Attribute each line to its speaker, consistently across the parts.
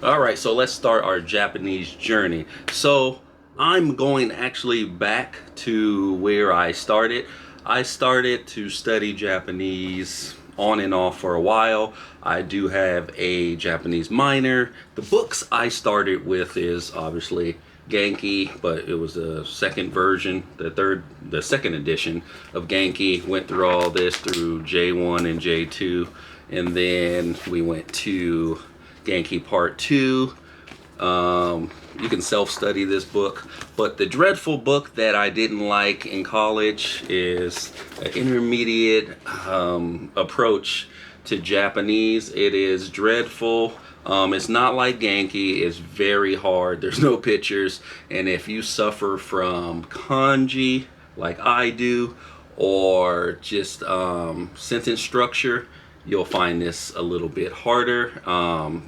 Speaker 1: All right, so let's start our Japanese journey. So I'm going actually back to where I started. I started to study Japanese on and off for a while. I do have a Japanese minor. The books I started with is obviously Genki, but it was the second version, the second edition of Genki. Went through all this through J1 and J2, and then we went to Genki Part 2. You can self-study this book, but the dreadful book that I didn't like in college is an intermediate approach to Japanese. It is dreadful. It's not like Genki. It's very hard. There's no pictures, and if you suffer from kanji like I do, or just sentence structure, you'll find this a little bit harder.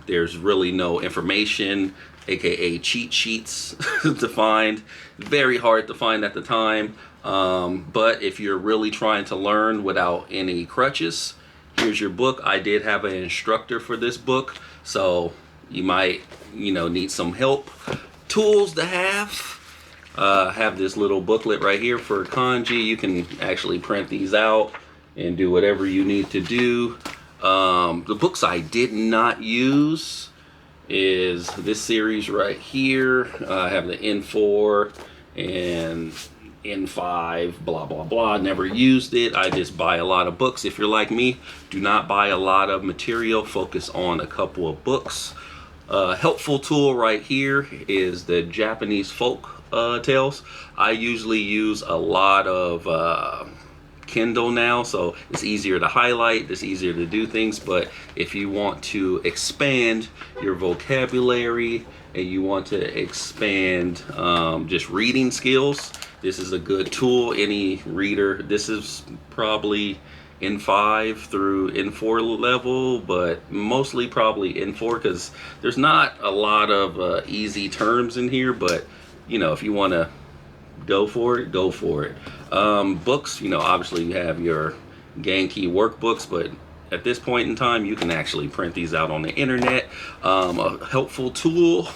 Speaker 1: There's really no information, aka cheat sheets, to find. Very hard to find at the time. But if you're really trying to learn without any crutches, here's your book. I did have an instructor for this book, so you might, need some help. Tools to have this little booklet right here for kanji. You can actually print these out and do whatever you need to do. The books I did not use is this series right here. I have the N4 and N5, blah, blah, blah. Never used it. I just buy a lot of books. If you're like me, do not buy a lot of material. Focus on a couple of books. Helpful tool right here is the Japanese folk tales. I usually use a lot of Kindle now, so it's easier to highlight, it's easier to do things. But if you want to expand your vocabulary and you want to expand just reading skills, this is a good tool. Any reader, this is probably N5 through N4 level, but mostly probably N4, because there's not a lot of easy terms in here. But if you want to go for it, go for it. Books, obviously you have your Genki workbooks, but at this point in time, you can actually print these out on the internet. A helpful tool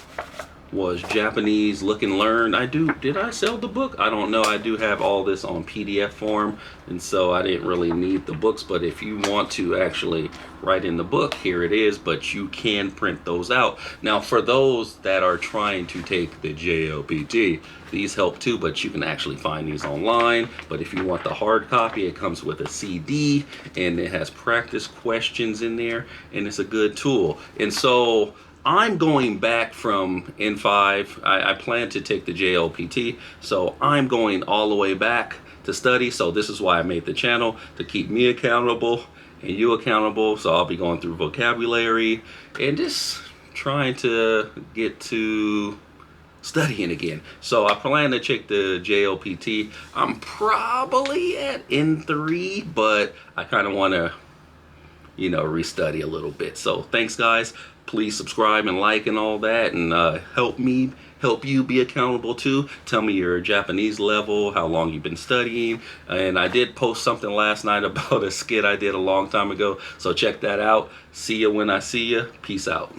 Speaker 1: was Japanese Look and Learn. Did I sell the book? I don't know. I do have all this on PDF form, and so I didn't really need the books. But if you want to actually write in the book, here it is. But you can print those out. Now, for those that are trying to take the JLPT, these help too, but you can actually find these online. But if you want the hard copy, it comes with a CD, and it has practice questions in there, and it's a good tool. And so I'm going back from N5. I plan to take the JLPT, so I'm going all the way back to study. So this is why I made the channel, to keep me accountable and you accountable. So I'll be going through vocabulary and just trying to get to studying again. So I plan to check the JLPT. I'm probably at N3, but I kind of want to restudy a little bit. So thanks, guys. Please subscribe and like and all that, and help you be accountable too. Tell me your Japanese level, how long you've been studying. And I did post something last night about a skit I did a long time ago, so check that out. See you when I see you. Peace out.